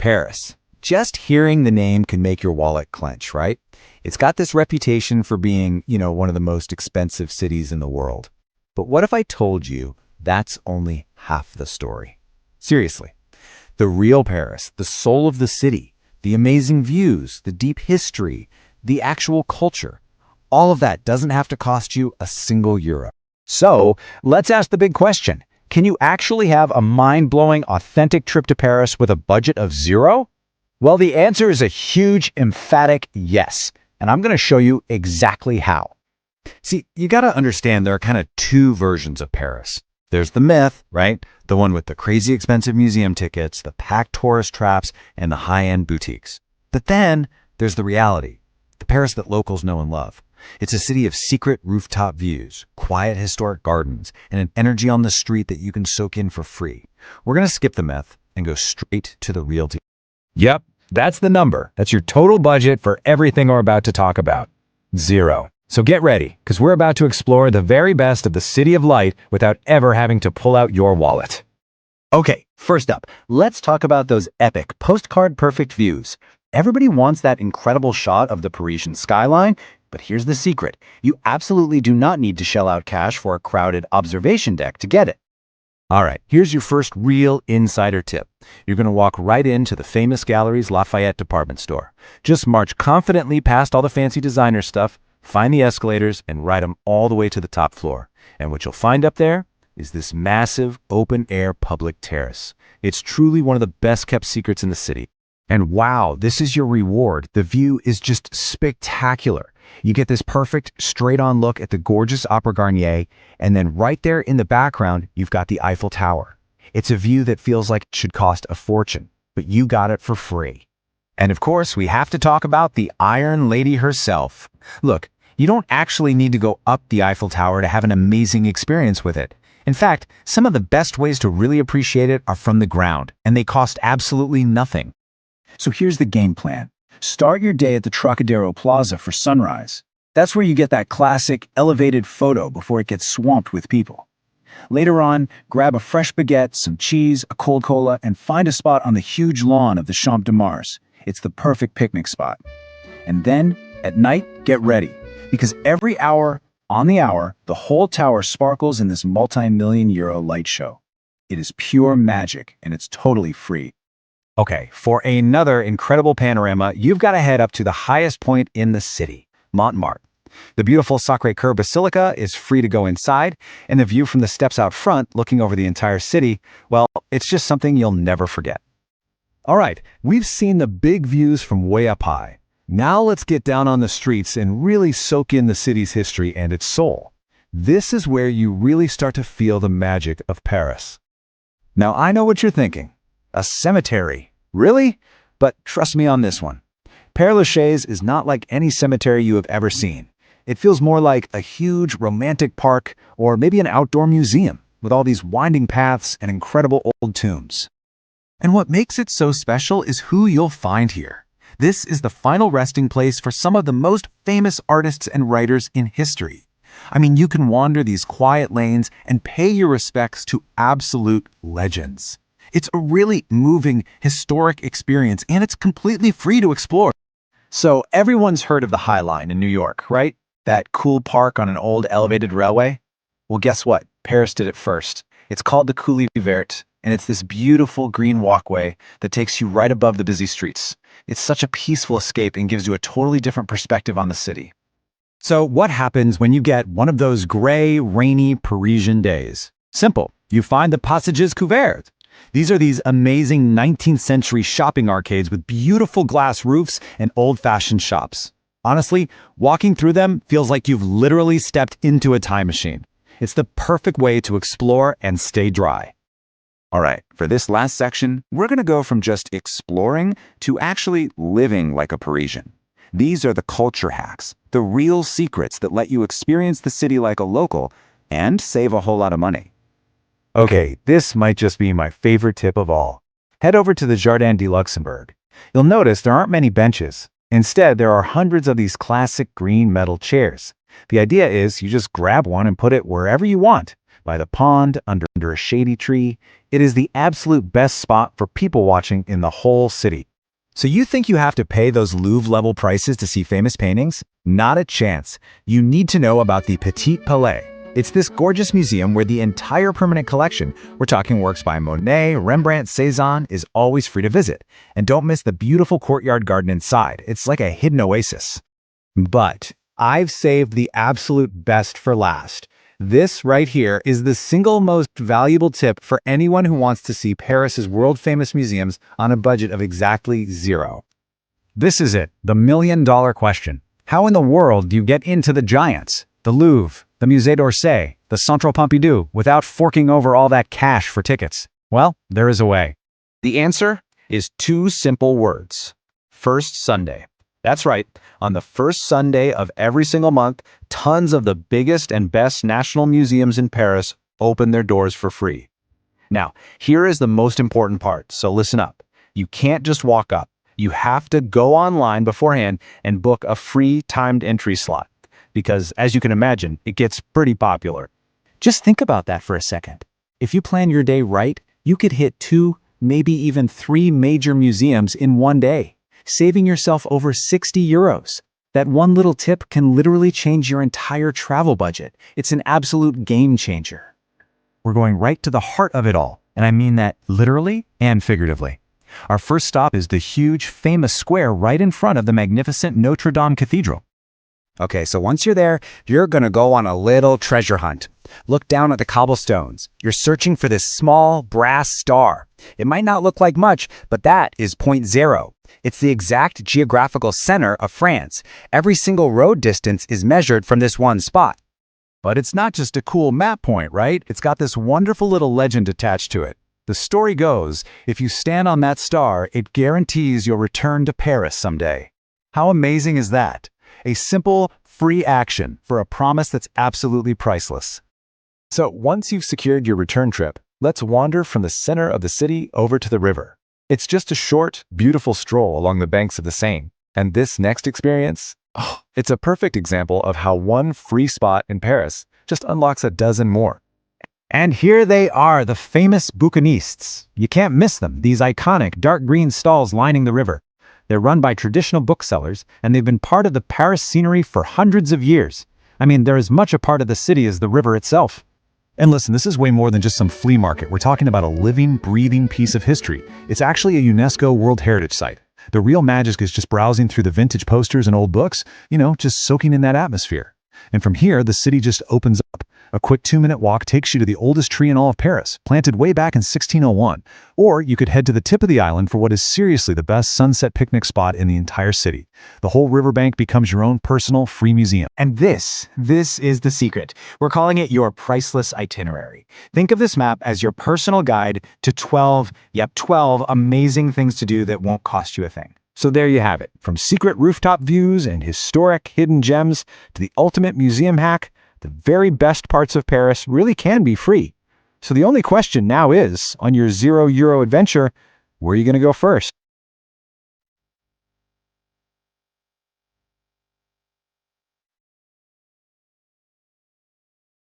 Paris. Just hearing the name can make your wallet clench, right? It's got this reputation for being, one of the most expensive cities in the world. But what if I told you that's only half the story? Seriously, the real Paris, the soul of the city, the amazing views, the deep history, the actual culture, all of that doesn't have to cost you a single euro. So, let's ask the big question. Can you actually have a mind-blowing, authentic trip to Paris with a budget of zero? Well, the answer is a huge, emphatic yes. And I'm going to show you exactly how. See, you got to understand there are kind of two versions of Paris. There's the myth, right? The one with the crazy expensive museum tickets, the packed tourist traps, and the high-end boutiques. But then there's the reality, the Paris that locals know and love. It's a city of secret rooftop views, quiet historic gardens, and an energy on the street that you can soak in for free. We're going to skip the myth and go straight to the real deal. Yep, that's the number. That's your total budget for everything we're about to talk about. Zero. So get ready, because we're about to explore the very best of the City of Light without ever having to pull out your wallet. Okay, first up, let's talk about those epic, postcard-perfect views. Everybody wants that incredible shot of the Parisian skyline, but here's the secret. You absolutely do not need to shell out cash for a crowded observation deck to get it. All right, here's your first real insider tip. You're going to walk right into the famous gallery's Lafayette department store. Just march confidently past all the fancy designer stuff, find the escalators, and ride them all the way to the top floor. And what you'll find up there is this massive, open-air public terrace. It's truly one of the best-kept secrets in the city. And wow, this is your reward. The view is just spectacular. You get this perfect straight-on look at the gorgeous Opera Garnier, and then right there in the background, you've got the Eiffel Tower. It's a view that feels like it should cost a fortune, but you got it for free. And of course, we have to talk about the Iron Lady herself. Look, you don't actually need to go up the Eiffel Tower to have an amazing experience with it. In fact, some of the best ways to really appreciate it are from the ground, and they cost absolutely nothing. So here's the game plan. Start your day at the Trocadero Plaza for sunrise. That's where you get that classic elevated photo before it gets swamped with people. Later on, grab a fresh baguette, some cheese, a cold cola, and find a spot on the huge lawn of the Champ de Mars. It's the perfect picnic spot. And then, at night, get ready. Because every hour, on the hour, the whole tower sparkles in this multi-million-euro light show. It is pure magic, and it's totally free. Okay, for another incredible panorama, you've got to head up to the highest point in the city, Montmartre. The beautiful Sacré-Cœur Basilica is free to go inside, and the view from the steps out front looking over the entire city, well, it's just something you'll never forget. All right, we've seen the big views from way up high. Now let's get down on the streets and really soak in the city's history and its soul. This is where you really start to feel the magic of Paris. Now, I know what you're thinking. A cemetery. Really? But trust me on this one. Père Lachaise is not like any cemetery you have ever seen. It feels more like a huge romantic park or maybe an outdoor museum with all these winding paths and incredible old tombs. And what makes it so special is who you'll find here. This is the final resting place for some of the most famous artists and writers in history. I mean, you can wander these quiet lanes and pay your respects to absolute legends. It's a really moving, historic experience, and it's completely free to explore. So everyone's heard of the High Line in New York, right? That cool park on an old elevated railway? Well, guess what? Paris did it first. It's called the Coulee Verte, and it's this beautiful green walkway that takes you right above the busy streets. It's such a peaceful escape and gives you a totally different perspective on the city. So what happens when you get one of those gray, rainy Parisian days? Simple. You find the Passages Couverts. These are these amazing 19th century shopping arcades with beautiful glass roofs and old-fashioned shops. Honestly, walking through them feels like you've literally stepped into a time machine. It's the perfect way to explore and stay dry. All right, for this last section, we're going to go from just exploring to actually living like a Parisian. These are the culture hacks, the real secrets that let you experience the city like a local and save a whole lot of money. Okay, this might just be my favorite tip of all. Head over to the Jardin de Luxembourg. You'll notice there aren't many benches. Instead, there are hundreds of these classic green metal chairs. The idea is you just grab one and put it wherever you want. by the pond, under a shady tree. It is the absolute best spot for people watching in the whole city. So you think you have to pay those Louvre-level prices to see famous paintings? Not a chance. You need to know about the Petit Palais. It's this gorgeous museum where the entire permanent collection, we're talking works by Monet, Rembrandt, Cézanne, is always free to visit. And don't miss the beautiful courtyard garden inside. It's like a hidden oasis. But I've saved the absolute best for last. This right here is the single most valuable tip for anyone who wants to see Paris's world-famous museums on a budget of exactly zero. This is it, the million-dollar question. How in the world do you get into the giants? The Louvre, the Musée d'Orsay, the Centre Pompidou, without forking over all that cash for tickets? Well, there is a way. The answer is two simple words. First Sunday. That's right. On the first Sunday of every single month, tons of the biggest and best national museums in Paris open their doors for free. Now, here is the most important part, so listen up. You can't just walk up. You have to go online beforehand and book a free timed entry slot, because as you can imagine, it gets pretty popular. Just think about that for a second. If you plan your day right, you could hit 2, maybe even 3 major museums in one day, saving yourself over 60 euros. That one little tip can literally change your entire travel budget. It's an absolute game changer. We're going right to the heart of it all, and I mean that literally and figuratively. Our first stop is the huge, famous square right in front of the magnificent Notre Dame Cathedral. Okay, so once you're there, you're gonna go on a little treasure hunt. Look down at the cobblestones. You're searching for this small brass star. It might not look like much, but that is point zero. It's the exact geographical center of France. Every single road distance is measured from this one spot. But it's not just a cool map point, right? It's got this wonderful little legend attached to it. The story goes, if you stand on that star, it guarantees you'll return to Paris someday. How amazing is that? A simple, free action for a promise that's absolutely priceless. So once you've secured your return trip, let's wander from the center of the city over to the river. It's just a short, beautiful stroll along the banks of the Seine. And this next experience, it's a perfect example of how one free spot in Paris just unlocks a dozen more. And here they are, the famous bouquinistes. You can't miss them, these iconic dark green stalls lining the river. They're run by traditional booksellers, and they've been part of the Paris scenery for hundreds of years. I mean, they're as much a part of the city as the river itself. And listen, this is way more than just some flea market. We're talking about a living, breathing piece of history. It's actually a UNESCO World Heritage Site. The real magic is just browsing through the vintage posters and old books, just soaking in that atmosphere. And from here, the city just opens up. A quick 2-minute walk takes you to the oldest tree in all of Paris, planted way back in 1601. Or you could head to the tip of the island for what is seriously the best sunset picnic spot in the entire city. The whole riverbank becomes your own personal free museum. And this is the secret. We're calling it your priceless itinerary. Think of this map as your personal guide to 12 amazing things to do that won't cost you a thing. So there you have it. From secret rooftop views and historic hidden gems to the ultimate museum hack, the very best parts of Paris really can be free. So the only question now is, on your €0 adventure, where are you going to go first?